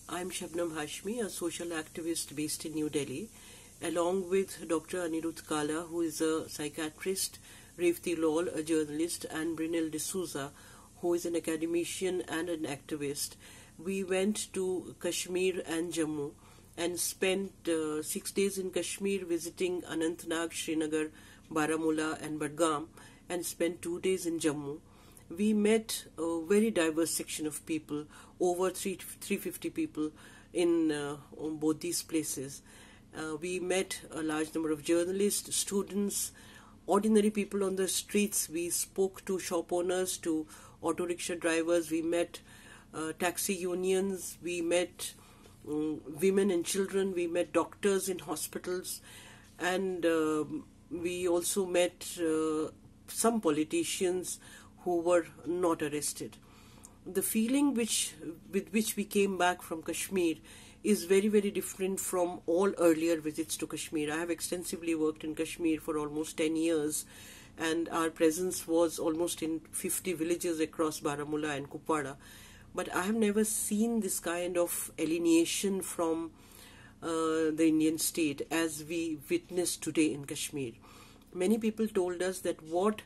I'm Shabnam Hashmi, a social activist based in New Delhi, along with Dr. Anirudh Kala, who is a psychiatrist, Revati Lal, a journalist, and Brynel D'Souza, who is an academician and an activist. We went to Kashmir and Jammu and spent 6 days in Kashmir visiting Anantnag, Srinagar, Baramulla and Budgam, and spent 2 days in Jammu. We met a very diverse section of people, over 350 people in both these places. We met a large number of journalists, students, ordinary people on the streets. We spoke to shop owners, to auto rickshaw drivers. We met taxi unions. We met women and children. We met doctors in hospitals. And we also met some politicians who were not arrested. The feeling with which we came back from Kashmir is very, very different from all earlier visits to Kashmir. I have extensively worked in Kashmir for almost 10 years, and our presence was almost in 50 villages across Baramulla and Kupwara. But I have never seen this kind of alienation from the Indian state as we witnessed today in Kashmir. Many people told us that what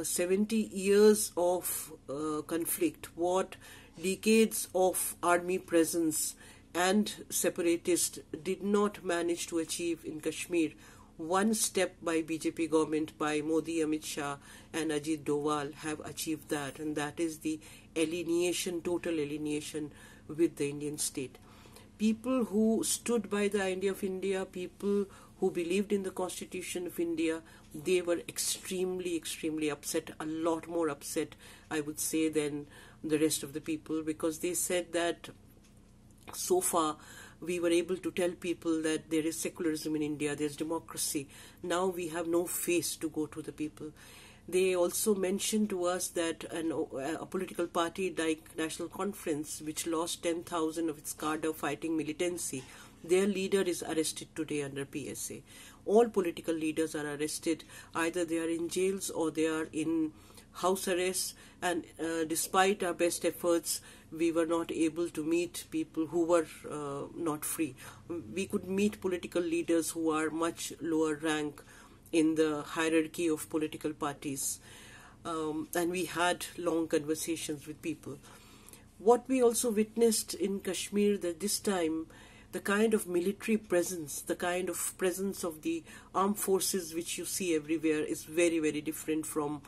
70 years of conflict, what decades of army presence and separatists did not manage to achieve in Kashmir, one step by BJP government, by Modi, Amit Shah and Ajit Doval have achieved that, and that is the alienation, total alienation with the Indian state. People who stood by the idea of India, people who believed in the Constitution of India, they were extremely, extremely upset, a lot more upset, I would say, than the rest of the people, because they said that so far we were able to tell people that there is secularism in India, there's democracy. Now we have no face to go to the people. They also mentioned to us that a political party like National Conference, which lost 10,000 of its cadre fighting militancy, their leader is arrested today under PSA. All political leaders are arrested. Either they are in jails or they are in house arrest. And despite our best efforts, we were not able to meet people who were not free. We could meet political leaders who are much lower rank in the hierarchy of political parties. And we had long conversations with people. What we also witnessed in Kashmir, that this time the kind of military presence, the kind of presence of the armed forces which you see everywhere is very, very different from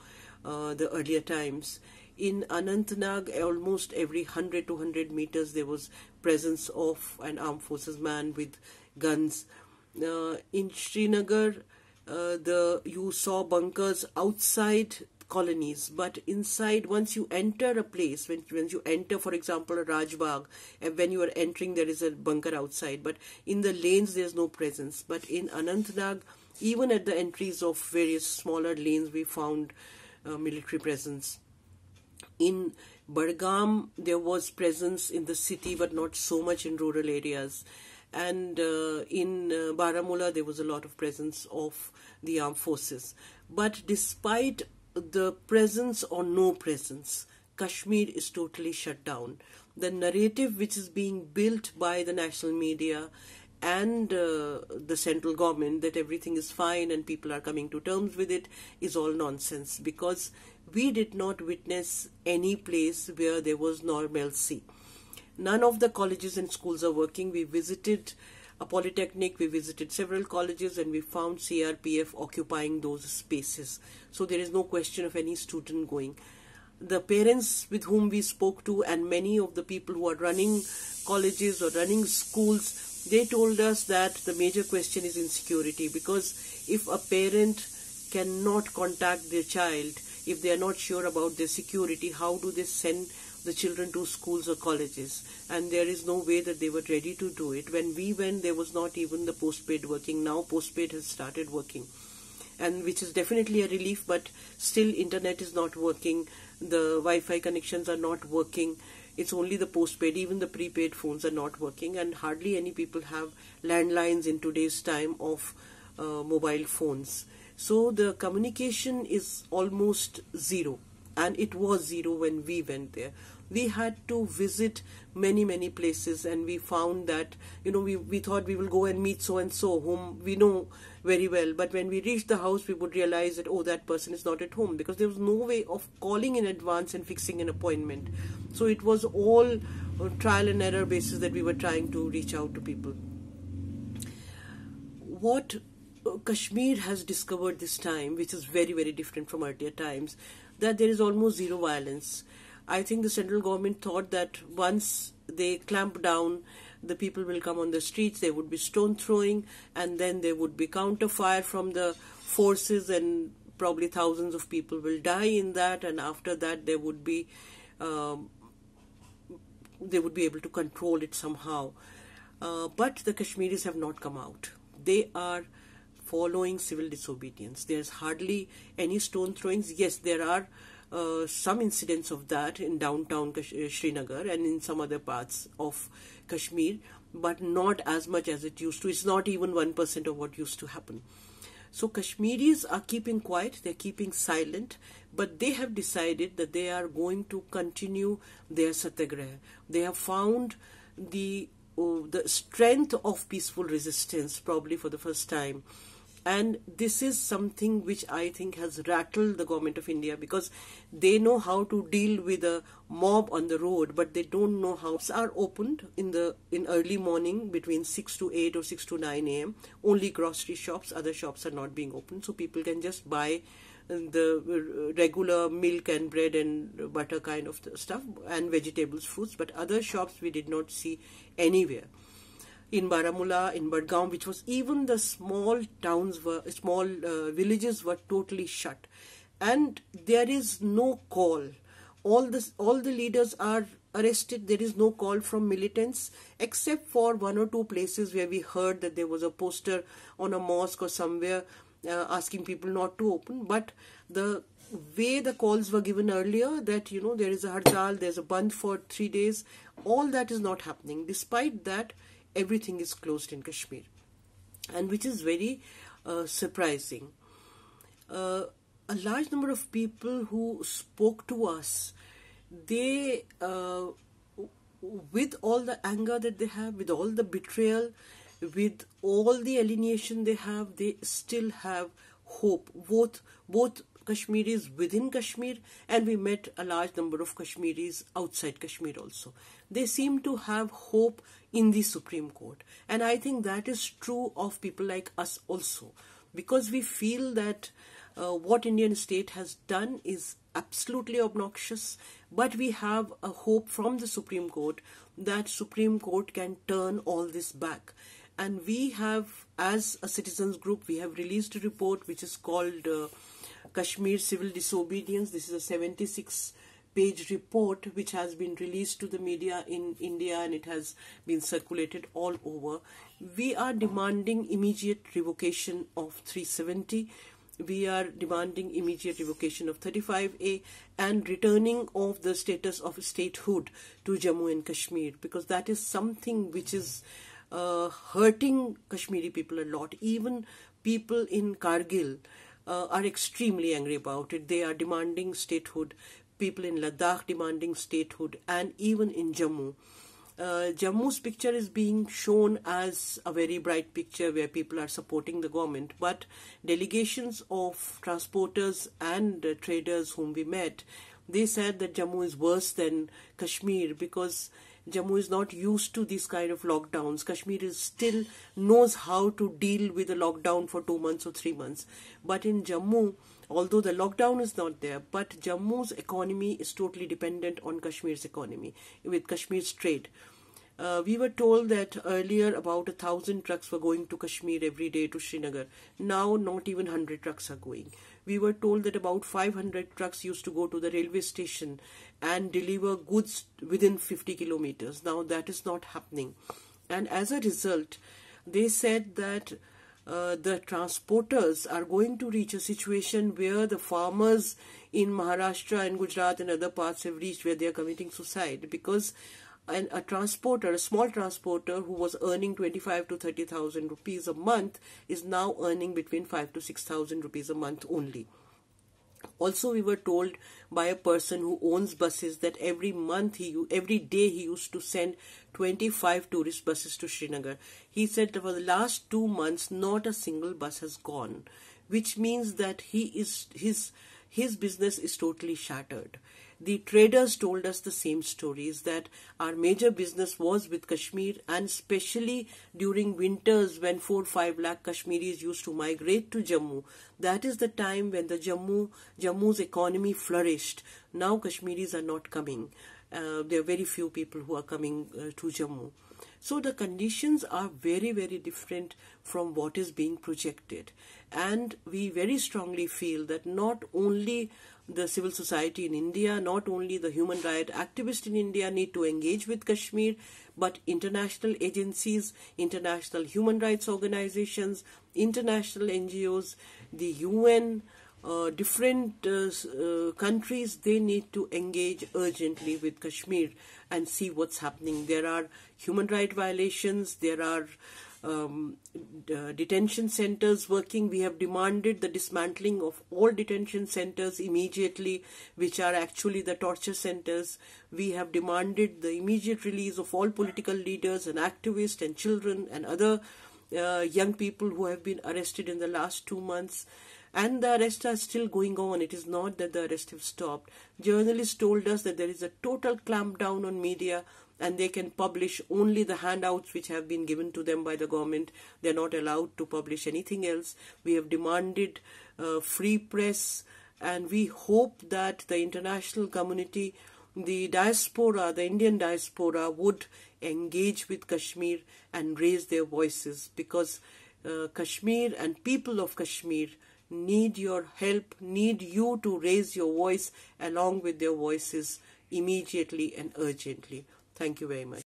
the earlier times. In Anantnag, almost every 100 to 100 meters there was presence of an armed forces man with guns. In Srinagar, you saw bunkers outside colonies, but inside, once you enter a place, when you enter, for example, a Rajbagh, and when you are entering, there is a bunker outside, but in the lanes there's no presence. But in Anantnag, even at the entries of various smaller lanes, we found military presence. In Budgam, there was presence in the city, but not so much in rural areas. And in Baramulla, there was a lot of presence of the armed forces. But despite the presence or no presence, Kashmir is totally shut down. The narrative which is being built by the national media and the central government, that everything is fine and people are coming to terms with it, is all nonsense, because we did not witness any place where there was normalcy. None of the colleges and schools are working. We visited a polytechnic, we visited several colleges, and we found CRPF occupying those spaces. So there is no question of any student going. The parents with whom we spoke to, and many of the people who are running colleges or running schools, they told us that the major question is insecurity, because if a parent cannot contact their child, if they are not sure about their security, how do they send the children to schools or colleges? And there is no way that they were ready to do it. When we went, there was not even the postpaid working. Now postpaid has started working, and which is definitely a relief, but still internet is not working. The Wi-Fi connections are not working. It's only the postpaid. Even the prepaid phones are not working, and hardly any people have landlines in today's time of mobile phones. So the communication is almost zero. And it was zero when we went there. we had to visit many places, and we found that, we thought we will go and meet so and so whom we know very well, but when we reached the house we would realize that, oh, that person is not at home, because there was no way of calling in advance and fixing an appointment. So it was all trial and error basis that we were trying to reach out to people. What Kashmir has discovered this time, which is very different from earlier times, that there is almost zero violence. I think the central government thought that once they clamp down, the people will come on the streets, there would be stone throwing, and then there would be counter fire from the forces, and probably thousands of people will die in that, and after that they would be able to control it somehow. But the Kashmiris have not come out. They are following civil disobedience. There's hardly any stone throwings. Yes, there are some incidents of that in downtown Srinagar and in some other parts of Kashmir, but not as much as it used to. It's not even 1% of what used to happen. So Kashmiris are keeping quiet, they're keeping silent, but they have decided that they are going to continue their satyagraha. They have found the strength of peaceful resistance, probably for the first time. And this is something which I think has rattled the government of India, because they know how to deal with a mob on the road, but they don't know how. Shops are opened in early morning between 6 to 8 or 6 to 9 a.m. Only grocery shops, other shops are not being opened, so people can just buy the regular milk and bread and butter kind of stuff, and vegetables, fruits, but other shops we did not see anywhere. In Baramulla, in Badgaon, which was even the small villages were totally shut, and there is no call. All the leaders are arrested. There is no call from militants, except for one or two places where we heard that there was a poster on a mosque or somewhere asking people not to open. But the way the calls were given earlier, that there is a hartal, there's a bandh for 3 days, all that is not happening. Despite that, everything is closed in Kashmir, and which is very surprising. A large number of people who spoke to us, they, with all the anger that they have, with all the betrayal, with all the alienation they have, they still have hope. Both Kashmiris within Kashmir, and we met a large number of Kashmiris outside Kashmir also. They seem to have hope in the Supreme Court, and I think that is true of people like us also, because we feel that what Indian state has done is absolutely obnoxious, but we have a hope from the Supreme Court that Supreme Court can turn all this back. And we have, as a citizens group, we have released a report which is called Kashmir Civil Disobedience. This is a 76-page report which has been released to the media in India, and it has been circulated all over. We are demanding immediate revocation of 370. We are demanding immediate revocation of 35A and returning of the status of statehood to Jammu and Kashmir, because that is something which is hurting Kashmiri people a lot. Even people in Kargil are extremely angry about it. They are demanding statehood. People in Ladakh demanding statehood, and even in Jammu. Jammu's picture is being shown as a very bright picture where people are supporting the government, but delegations of transporters and traders whom we met, they said that Jammu is worse than Kashmir, because Jammu is not used to these kind of lockdowns. Kashmir still knows how to deal with a lockdown for 2 months or 3 months. But in Jammu, although the lockdown is not there, but Jammu's economy is totally dependent on Kashmir's economy, with Kashmir's trade. We were told that earlier about 1,000 trucks were going to Kashmir every day to Srinagar. Now not even 100 trucks are going. We were told that about 500 trucks used to go to the railway station and deliver goods within 50 kilometers. Now that is not happening. And as a result, they said that the transporters are going to reach a situation where the farmers in Maharashtra and Gujarat and other parts have reached where they are committing suicide, because a transporter, a small transporter who was earning 25 to 30,000 rupees a month is now earning between 5 to 6,000 rupees a month only. Also, we were told by a person who owns buses that every day he used to send 25 tourist buses to Srinagar. He said that for the last 2 months, not a single bus has gone, which means that his business is totally shattered. The traders told us the same stories, that our major business was with Kashmir, and especially during winters when 4-5 lakh Kashmiris used to migrate to Jammu. That is the time when the Jammu's economy flourished. Now Kashmiris are not coming. There are very few people who are coming to Jammu. So the conditions are very, very different from what is being projected. And we very strongly feel that not only the civil society in India, not only the human rights activists in India need to engage with Kashmir, but international agencies, international human rights organizations, international NGOs, the UN, different countries, they need to engage urgently with Kashmir and see what's happening. There are human rights violations, there are detention centers working. We have demanded the dismantling of all detention centers immediately, which are actually the torture centers. We have demanded the immediate release of all political leaders and activists and children and other young people who have been arrested in the last 2 months. And the arrests are still going on. It is not that the arrests have stopped. Journalists told us that there is a total clampdown on media, and they can publish only the handouts which have been given to them by the government. They are not allowed to publish anything else. We have demanded free press, and we hope that the international community, the diaspora, the Indian diaspora, would engage with Kashmir and raise their voices, because Kashmir and people of Kashmir need your help, need you to raise your voice along with their voices immediately and urgently. Thank you very much.